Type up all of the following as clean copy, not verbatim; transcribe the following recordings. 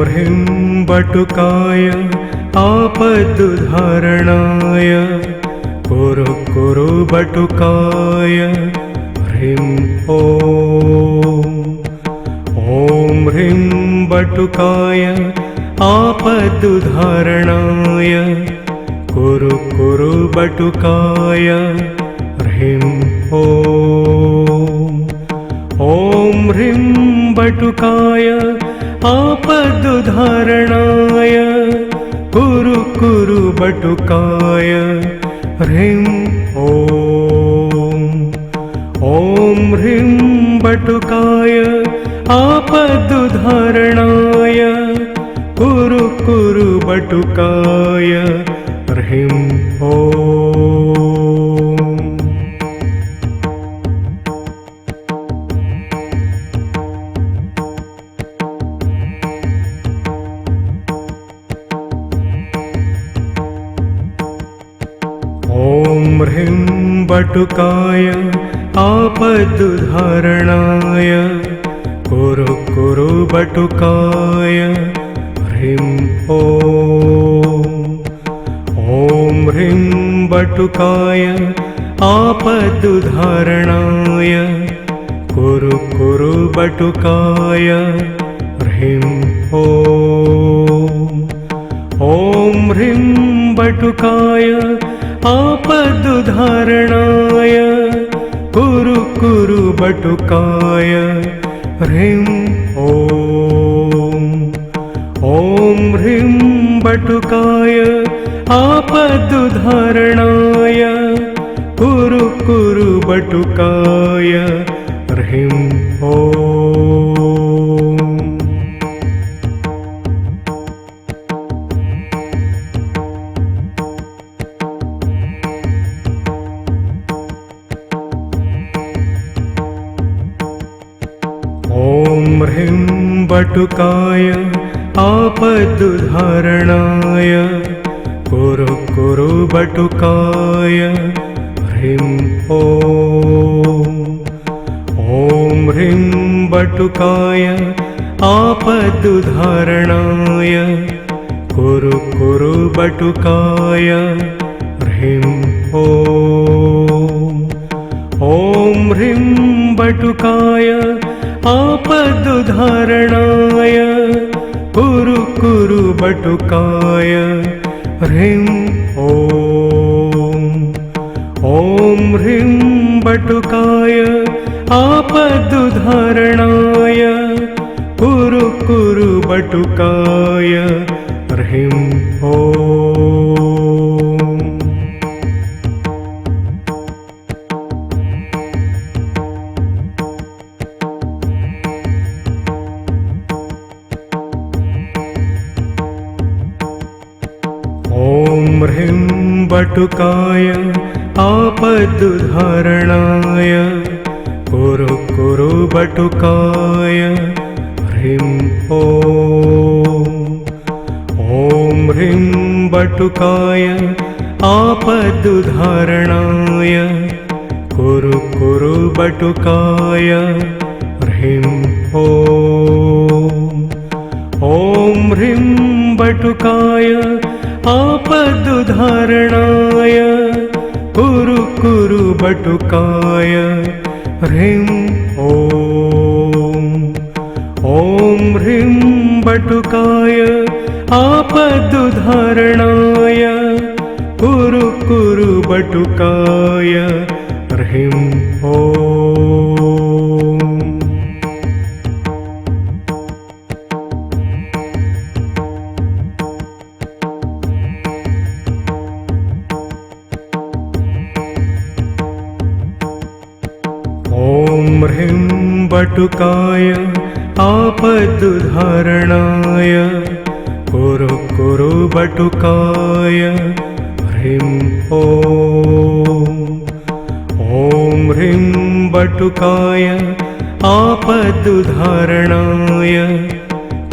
ह्रीं बटुकाय आपदुद्धारणाय कुरु कुरु बटुकाय ह्रीं ॐ ह्रीं बटुकाय आपदुद्धारणाय कुरु कुरु बटुकाय ह्रीं ॐ ह्रीं बटुकाय आपदुद्धारणाय कुरु कुरु बटुकाय ह्रीं ॐ ह्रीं बटुकाय आपदुद्धारणाय कुरु कुरु बटुकाय ह्रीं ह्रीं बटुकाय आपदुद्धारणाय कुरु कुरु बटुकाय ह्रीं ॐ ह्रीं बटुकाय आपदुद्धारणाय कुरु कुरु बटुकाय ह्रीं ॐ ह्रीं बटुकाय आपदुद्धारणाय कुरु कुरु बटुकाय ह्रीं ॐ ह्रीं बटुकाय आपदुद्धारणाय कुरु कुरु बटुकाय ह्रीं ह्रीं बटुकाय आपदुद्धारणाय कुरु कुरु बटुकाय ह्रीं ॐ ह्रीं बटुकाय आपदुद्धारणाय कुरु कुरु बटुकाय ह्रीं ॐ ह्रीं बटुकाय आपदुद्धारणाय कुरु कुरु बटुकाय ह्रीं ॐ ह्रीं बटुकाय आपदुद्धारणाय कुरु कुरु बटुकाय ह्रीं ह्रीं बटुकाय आपदुद्धारणाय कुरु कुरु बटुकाय ह्रीं ॐ ह्रीं बटुकाय आपदुद्धारणाय कुरु कुरु बटुकाय ह्रीं ॐ ह्रीं बटुकाय आपदुद्धारणाय कुरु कुरु बटुकाय ह्रीं ॐ ह्रीं बटुकाय आपदुद्धारणाय कुरु कुरु बटुकाय ह्रीं ह्रीं बटुकाय आपदुद्धारणाय कुरु कुरु बटुकाय ह्रीं ॐ ह्रीं बटुकाय आपदुद्धारणाय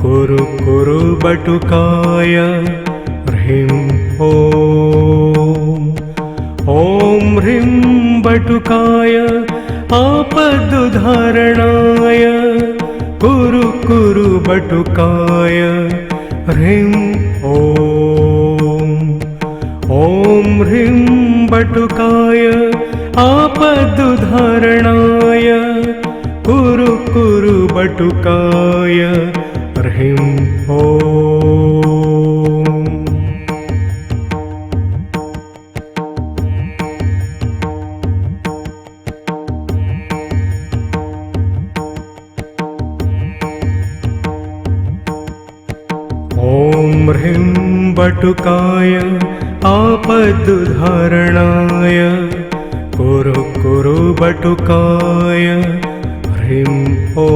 कुरु कुरु बटुकाय ह्रीं ॐ ह्रीं बटुकाय आपदुद्धारणाय कुरु कुरु बटुकाय ह्रीं ॐ ॐ ह्रीं बटुकाय आपदुद्धारणाय कुरु कुरु बटुकाय ह्रीं ॐ ॐ ह्रीं बटुकाय आपदुद्धारणाय कुरु कुरु बटुकाय ह्रीं ॐ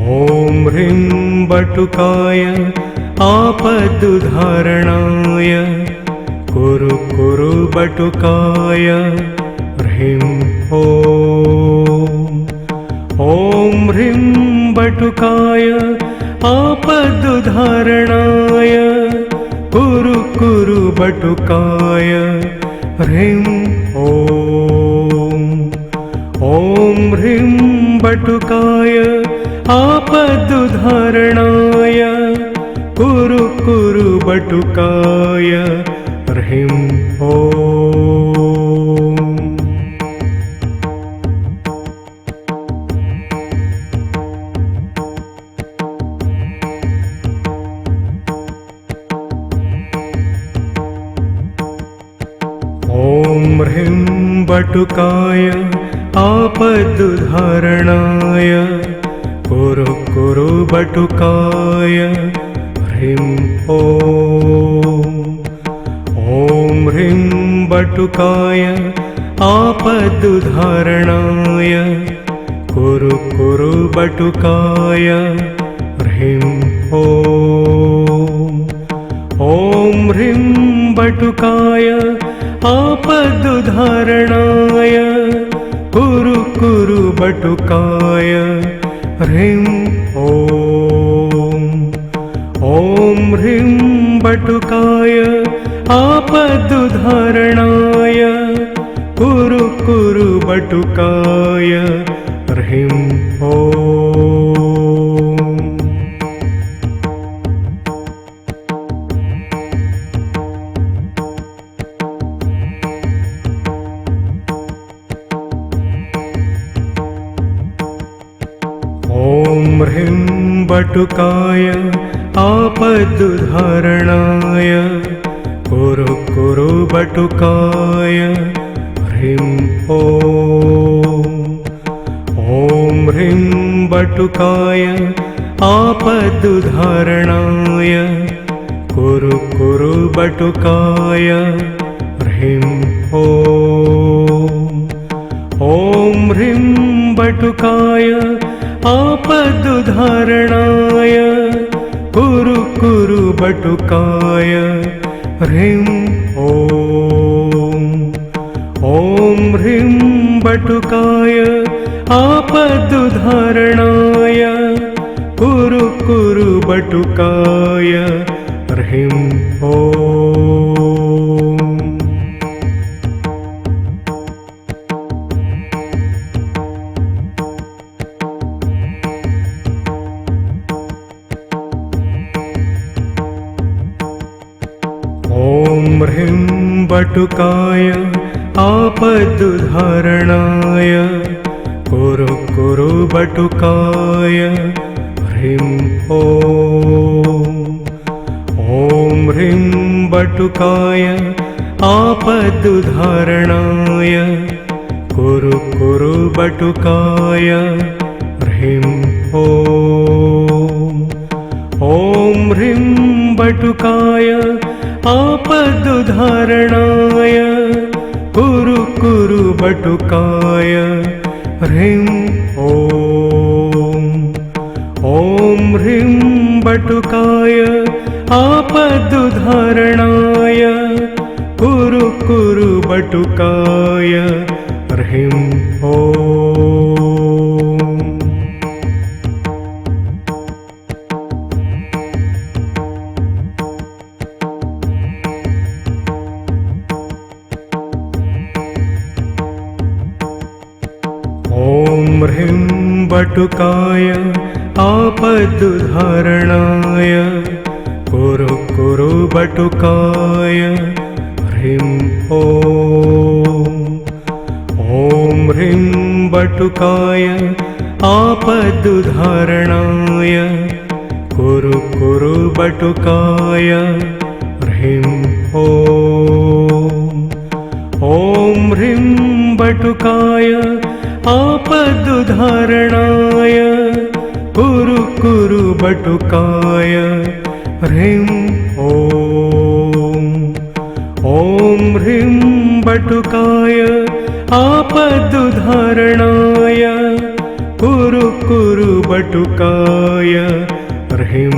ॐ ह्रीं बटुकाय आपदुद्धारणाय कुरु कुरु बटुकाय ह्रीं ॐ ॐ ह्रीं बटुकाय आपदुद्धारणाय कुरु कुरु बटुकाय ह्रीं ॐ ॐ ह्रीं बटुकाय आपदुद्धारणाय कुरु कुरु बटुकाय ह्रीं ॐ ॐ ह्रीं बटुकाय आपदुद्धारणाय कुरु कुरु बटुकाय ह्रीं ॐ ॐ ह्रीं बटुकाय आपदुद्धारणाय कुरु कुरु बटुकाय ह्रीं ॐ ॐ ह्रीं बटुकाय आपदुद्धारणाय कुरु कुरु बटुकाय ह्रीं ॐ ॐ ह्रीं बटुकाय आपदुद्धारणाय कुरु कुरु बटुकाय ह्रीं ॐ ॐ ह्रीं बटुकाय आपदुद्धारणाय कुरु कुरु बटुकाय ह्रीं ॐ ॐ ह्रीं बटुकाय आपदुद्धारणाय कुरु कुरु बटुकाय ह्रीं ॐ ॐ ह्रीं बटुकाय आपदुद्धारणाय कुरु कुरु बटुकाय ह्रीं ॐ ॐ ह्रीं बटुकाय आपदुद्धारणाय कुरु कुरु बटुकाय ह्रीं ॐ ॐ ह्रीं बटुकाय आपदुद्धारणाय कुरु कुरु बटुकाय ह्रीं ॐ ॐ ह्रीं बटुकाय आपदुद्धारणाय कुरु कुरु बटुकाय ह्रीं ॐ ॐ ह्रीं बटुकाय आपदुद्धारणाय कुरु कुरु बटुकाय ह्रीं ॐ ॐ ह्रीं बटुकाय आपदुद्धारणाय कुरु कुरु बटुकाय ह्रीं ॐ ॐ ह्रीं बटुकाय आपदुद्धारणाय कुरु कुरु बटुकाय ह्रीं ॐ ह्रीं बटुकाय आपदुद्धारणाय कुरु कुरु बटुकाय ह्रीं ॐ ह्रीं बटुकाय आपदुद्धारणाय कुरु कुरु बटुकाय ह्रीं ॐ ह्रीं बटुकाय आपदुद्धारणाय कुरु कुरु बटुकाय ह्रीं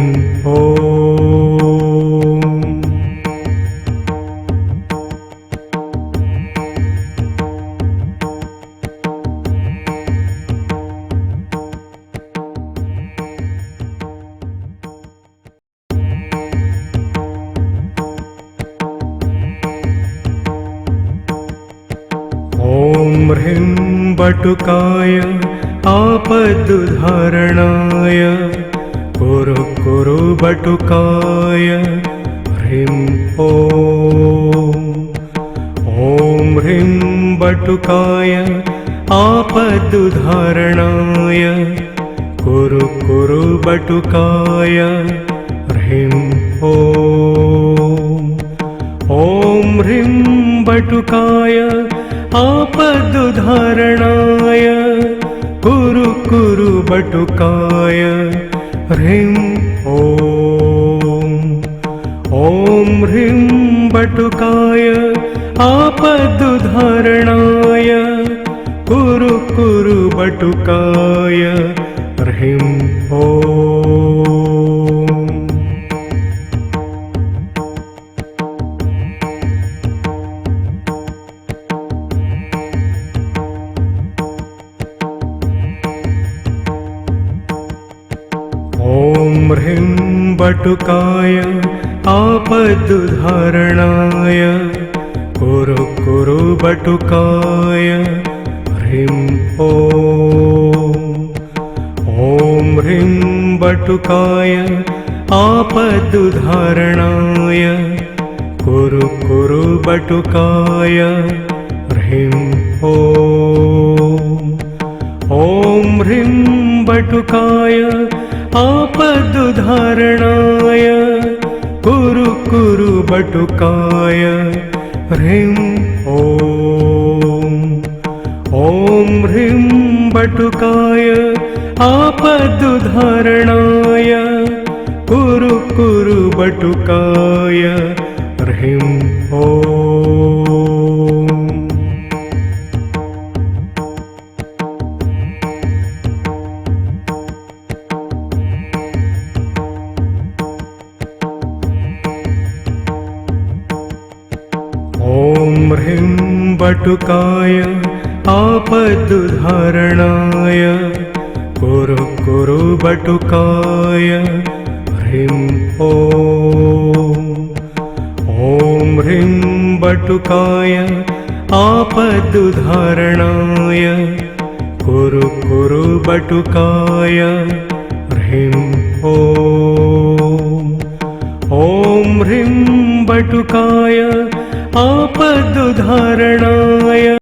ॐ ह्रीं बटुकाय आपदुद्धारणाय कुरु कुरु बटुकाय ह्रीं ॐ ह्रीं बटुकाय आपदुद्धारणाय कुरु कुरु बटुकाय ह्रीं ॐ ह्रीं बटुकाय आपदुद्धारणाय कुरु कुरु बटुकाय ह्रीं ॐ ह्रीं बटुकाय आपदुद्धारणाय कुरु कुरु बटुकाय ह्रीं ॐ ह्रीं बटुकाय आपदुद्धारणाय कुरु कुरु बटुकाय ह्रीं ॐ ह्रीं बटुकाय आपदुद्धारणाय कुरु कुरु बटुकाय ह्रीं ॐ ह्रीं बटुकाय आपदुद्धारणाय कुरु कुरु बटुकाय ह्रीं ॐ ह्रीं बटुकाय आपदुद्धारणाय कुरु कुरु बटुकाय ह्रीं ॐ ह्रीं बटुकाय आपदुद्धारणाय कुरु कुरु बटुकाय ह्रीं ॐ ह्रीं बटुकाय आपदुद्धारणाय कुरु कुरु बटुकाय ह्रीं ॐ ह्रीं बटुकाय आपदुद्धारणाय